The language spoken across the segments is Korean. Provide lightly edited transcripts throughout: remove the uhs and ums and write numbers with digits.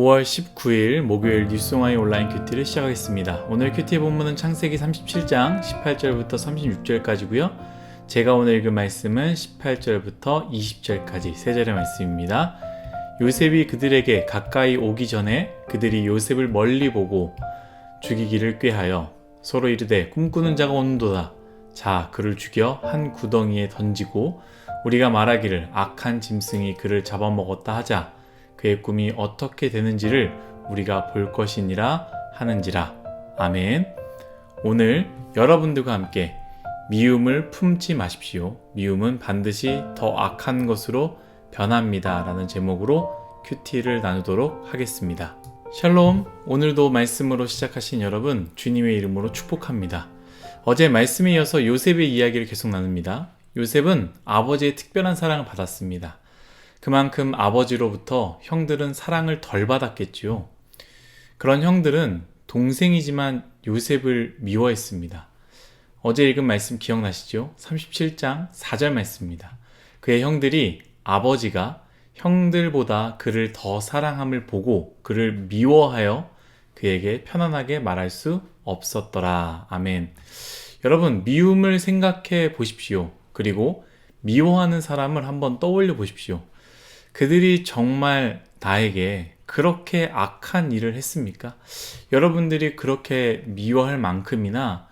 5월 19일 목요일 뉴스송아이 온라인 큐티를 시작하겠습니다. 오늘 큐티의 본문은 창세기 37장 18절부터 36절까지고요. 제가 오늘 읽은 말씀은 18절부터 20절까지 세 절의 말씀입니다. 요셉이 그들에게 가까이 오기 전에 그들이 요셉을 멀리 보고 죽이기를 꾀하여 서로 이르되 꿈꾸는 자가 오는도다. 자, 그를 죽여 한 구덩이에 던지고 우리가 말하기를 악한 짐승이 그를 잡아먹었다 하자. 그의 꿈이 어떻게 되는지를 우리가 볼 것이니라 하는지라. 아멘. 오늘 여러분들과 함께 미움을 품지 마십시오. 미움은 반드시 더 악한 것으로 변합니다. 라는 제목으로 큐티를 나누도록 하겠습니다. 샬롬. 오늘도 말씀으로 시작하신 여러분, 주님의 이름으로 축복합니다. 어제 말씀에 이어서 요셉의 이야기를 계속 나눕니다. 요셉은 아버지의 특별한 사랑을 받았습니다. 그만큼 아버지로부터 형들은 사랑을 덜 받았겠지요. 그런 형들은 동생이지만 요셉을 미워했습니다. 어제 읽은 말씀 기억나시죠? 37장 4절 말씀입니다. 그의 형들이 아버지가 형들보다 그를 더 사랑함을 보고 그를 미워하여 그에게 편안하게 말할 수 없었더라. 아멘. 여러분, 미움을 생각해 보십시오. 그리고 미워하는 사람을 한번 떠올려 보십시오. 그들이 정말 나에게 그렇게 악한 일을 했습니까? 여러분들이 그렇게 미워할 만큼이나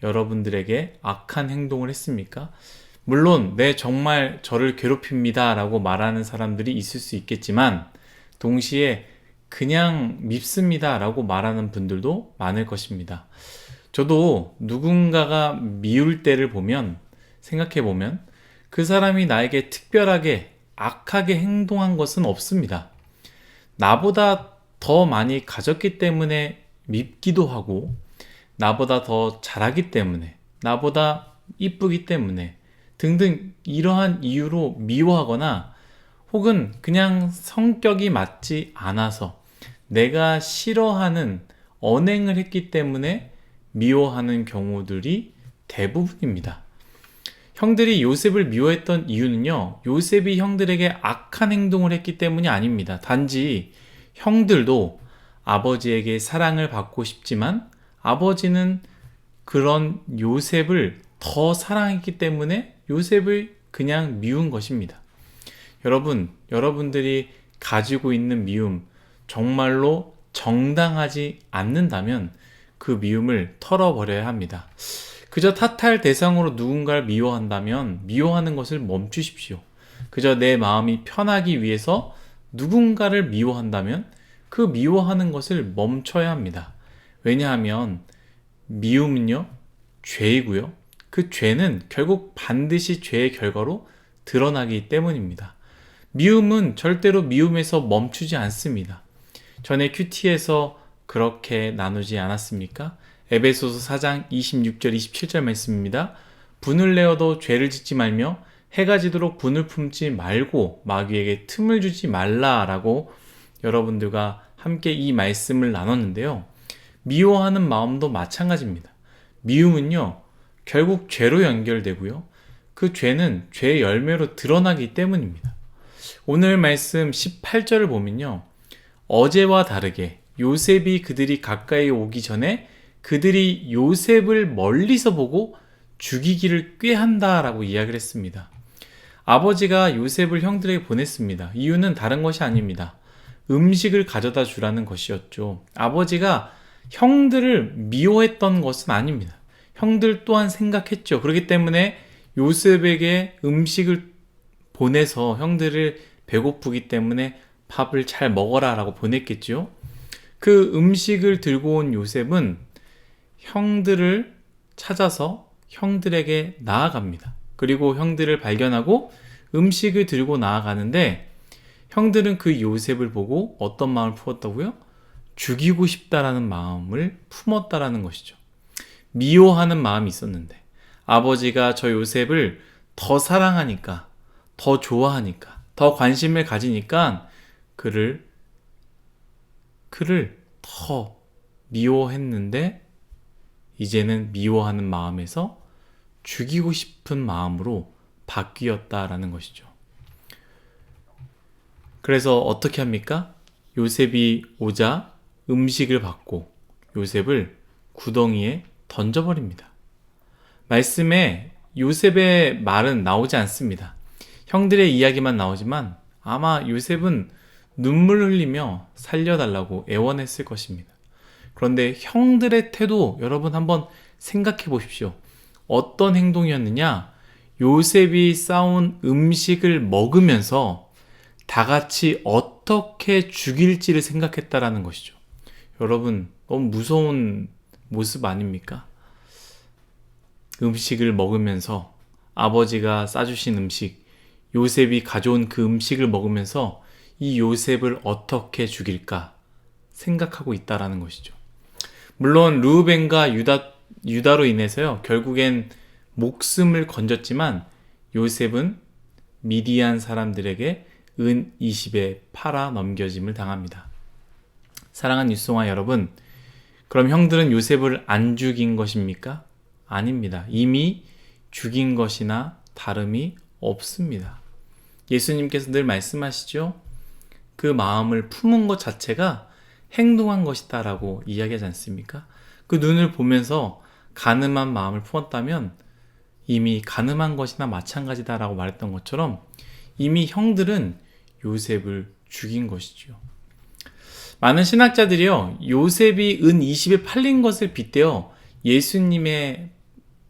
여러분들에게 악한 행동을 했습니까? 물론 정말 저를 괴롭힙니다 라고 말하는 사람들이 있을 수 있겠지만 동시에 그냥 밉습니다 라고 말하는 분들도 많을 것입니다. 저도 누군가가 미울 때를 보면 생각해보면 그 사람이 나에게 특별하게 악하게 행동한 것은 없습니다. 나보다 더 많이 가졌기 때문에 밉기도 하고 나보다 더 잘하기 때문에 나보다 이쁘기 때문에 등등 이러한 이유로 미워하거나 혹은 그냥 성격이 맞지 않아서 내가 싫어하는 언행을 했기 때문에 미워하는 경우들이 대부분입니다. 형들이 요셉을 미워했던 이유는요, 요셉이 형들에게 악한 행동을 했기 때문이 아닙니다. 단지 형들도 아버지에게 사랑을 받고 싶지만 아버지는 그런 요셉을 더 사랑했기 때문에 요셉을 그냥 미운 것입니다. 여러분들이 가지고 있는 미움 정말로 정당하지 않는다면 그 미움을 털어버려야 합니다. 그저 탓할 대상으로 누군가를 미워한다면 미워하는 것을 멈추십시오. 그저 내 마음이 편하기 위해서 누군가를 미워한다면 그 미워하는 것을 멈춰야 합니다. 왜냐하면 미움은요, 죄이고요. 그 죄는 결국 반드시 죄의 결과로 드러나기 때문입니다. 미움은 절대로 미움에서 멈추지 않습니다. 전에 큐티에서 그렇게 나누지 않았습니까? 에베소서 4장 26절 27절 말씀입니다. 분을 내어도 죄를 짓지 말며 해가 지도록 분을 품지 말고 마귀에게 틈을 주지 말라라고 여러분들과 함께 이 말씀을 나눴는데요. 미워하는 마음도 마찬가지입니다. 미움은요, 결국 죄로 연결되고요. 그 죄는 죄의 열매로 드러나기 때문입니다. 오늘 말씀 18절을 보면요. 어제와 다르게 요셉이 그들이 가까이 오기 전에 그들이 요셉을 멀리서 보고 죽이기를 꾀한다라고 이야기를 했습니다. 아버지가 요셉을 형들에게 보냈습니다. 이유는 다른 것이 아닙니다. 음식을 가져다 주라는 것이었죠. 아버지가 형들을 미워했던 것은 아닙니다. 형들 또한 생각했죠. 그렇기 때문에 요셉에게 음식을 보내서 형들을 배고프기 때문에 밥을 잘 먹어라 라고 보냈겠죠. 그 음식을 들고 온 요셉은 형들을 찾아서 형들에게 나아갑니다. 그리고 형들을 발견하고 음식을 들고 나아가는데 형들은 그 요셉을 보고 어떤 마음을 품었다고요? 죽이고 싶다라는 마음을 품었다라는 것이죠. 미워하는 마음이 있었는데 아버지가 저 요셉을 더 사랑하니까, 더 좋아하니까, 더 관심을 가지니까 그를 더 미워했는데 이제는 미워하는 마음에서 죽이고 싶은 마음으로 바뀌었다라는 것이죠. 그래서 어떻게 합니까? 요셉이 오자 음식을 받고 요셉을 구덩이에 던져버립니다. 말씀에 요셉의 말은 나오지 않습니다. 형들의 이야기만 나오지만 아마 요셉은 눈물 흘리며 살려달라고 애원했을 것입니다. 그런데 형들의 태도 여러분 한번 생각해 보십시오. 어떤 행동이었느냐? 요셉이 싸온 음식을 먹으면서 다 같이 어떻게 죽일지를 생각했다라는 것이죠. 여러분 너무 무서운 모습 아닙니까? 음식을 먹으면서 아버지가 싸주신 음식, 요셉이 가져온 그 음식을 먹으면서 이 요셉을 어떻게 죽일까 생각하고 있다라는 것이죠. 물론 르우벤과 유다로 인해서요, 결국엔 목숨을 건졌지만 요셉은 미디안 사람들에게 은 20에 팔아 넘겨짐을 당합니다. 사랑하는 뉴스송아 여러분, 그럼 형들은 요셉을 안 죽인 것입니까? 아닙니다. 이미 죽인 것이나 다름이 없습니다. 예수님께서 늘 말씀하시죠. 그 마음을 품은 것 자체가 행동한 것이다 라고 이야기하지 않습니까? 그 눈을 보면서 가늠한 마음을 품었다면 이미 가늠한 것이나 마찬가지다 라고 말했던 것처럼 이미 형들은 요셉을 죽인 것이죠. 많은 신학자들이요, 요셉이 은 20에 팔린 것을 빗대어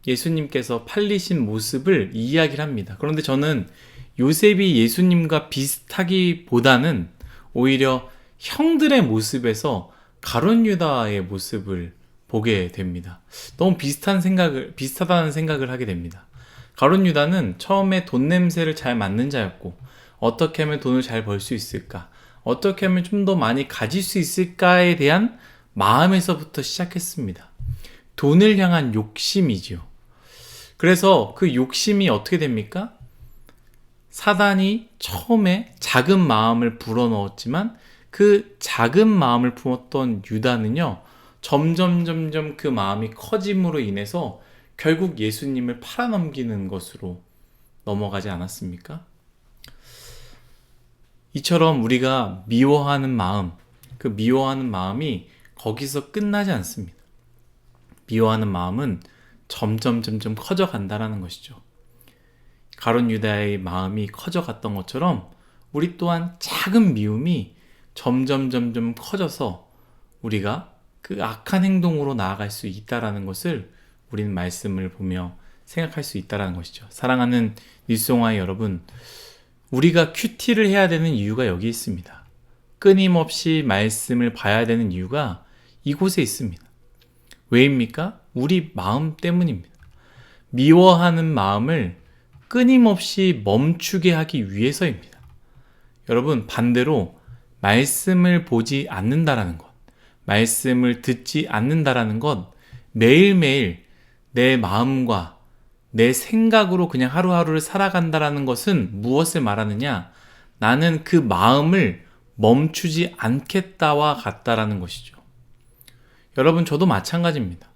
예수님께서 팔리신 모습을 이야기를 합니다. 그런데 저는 요셉이 예수님과 비슷하기보다는 오히려 형들의 모습에서 가룟 유다의 모습을 보게 됩니다. 너무 비슷하다는 생각을 하게 됩니다. 가룟 유다는 처음에 돈 냄새를 잘 맡는 자였고, 어떻게 하면 돈을 잘 벌 수 있을까? 어떻게 하면 좀 더 많이 가질 수 있을까에 대한 마음에서부터 시작했습니다. 돈을 향한 욕심이지요. 그래서 그 욕심이 어떻게 됩니까? 사단이 처음에 작은 마음을 불어넣었지만 그 작은 마음을 품었던 유다는요, 점점 그 마음이 커짐으로 인해서 결국 예수님을 팔아넘기는 것으로 넘어가지 않았습니까? 이처럼 우리가 미워하는 마음, 그 미워하는 마음이 거기서 끝나지 않습니다. 미워하는 마음은 점점 커져간다라는 것이죠. 가룟 유다의 마음이 커져갔던 것처럼 우리 또한 작은 미움이 점점 커져서 우리가 그 악한 행동으로 나아갈 수 있다라는 것을 우리는 말씀을 보며 생각할 수 있다라는 것이죠. 사랑하는 뉴스송아의 여러분, 우리가 큐티를 해야 되는 이유가 여기 있습니다. 끊임없이 말씀을 봐야 되는 이유가 이곳에 있습니다. 왜입니까? 우리 마음 때문입니다. 미워하는 마음을 끊임없이 멈추게 하기 위해서입니다. 여러분, 반대로 말씀을 보지 않는다라는 것, 말씀을 듣지 않는다라는 것, 매일매일 내 마음과 내 생각으로 그냥 하루하루를 살아간다라는 것은 무엇을 말하느냐? 나는 그 마음을 멈추지 않겠다와 같다라는 것이죠. 여러분, 저도 마찬가지입니다.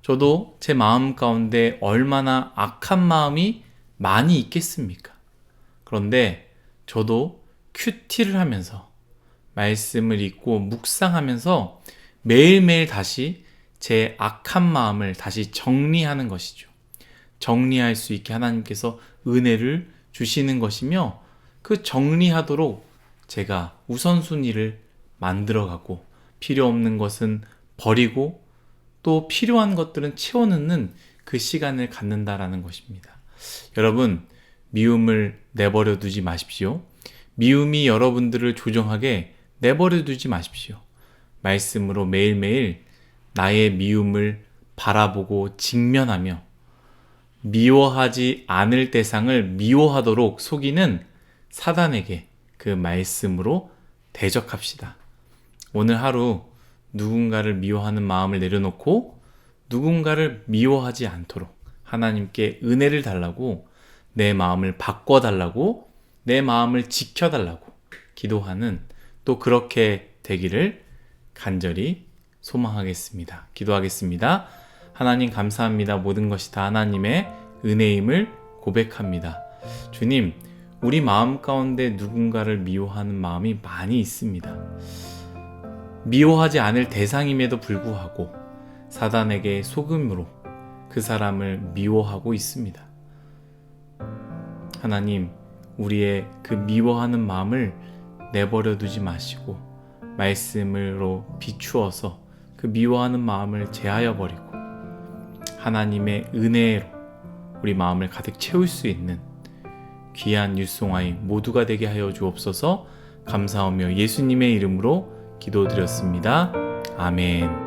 저도 제 마음 가운데 얼마나 악한 마음이 많이 있겠습니까? 그런데 저도 큐티를 하면서 말씀을 읽고 묵상하면서 매일매일 다시 제 악한 마음을 다시 정리하는 것이죠. 정리할 수 있게 하나님께서 은혜를 주시는 것이며, 그 정리하도록 제가 우선순위를 만들어가고 필요 없는 것은 버리고 또 필요한 것들은 채워넣는 그 시간을 갖는다라는 것입니다. 여러분, 미움을 내버려 두지 마십시오. 미움이 여러분들을 조종하게 내버려 두지 마십시오. 말씀으로 매일매일 나의 미움을 바라보고 직면하며 미워하지 않을 대상을 미워하도록 속이는 사단에게 그 말씀으로 대적합시다. 오늘 하루 누군가를 미워하는 마음을 내려놓고 누군가를 미워하지 않도록 하나님께 은혜를 달라고, 내 마음을 바꿔달라고, 내 마음을 지켜달라고 기도하는, 또 그렇게 되기를 간절히 소망하겠습니다. 기도하겠습니다. 하나님 감사합니다. 모든 것이 다 하나님의 은혜임을 고백합니다. 주님, 우리 마음 가운데 누군가를 미워하는 마음이 많이 있습니다. 미워하지 않을 대상임에도 불구하고 사단에게 속임으로 그 사람을 미워하고 있습니다. 하나님, 우리의 그 미워하는 마음을 내버려 두지 마시고 말씀으로 비추어서 그 미워하는 마음을 제하여 버리고 하나님의 은혜로 우리 마음을 가득 채울 수 있는 귀한 뉴송아이 모두가 되게 하여 주옵소서. 감사하며 예수님의 이름으로 기도드렸습니다. 아멘.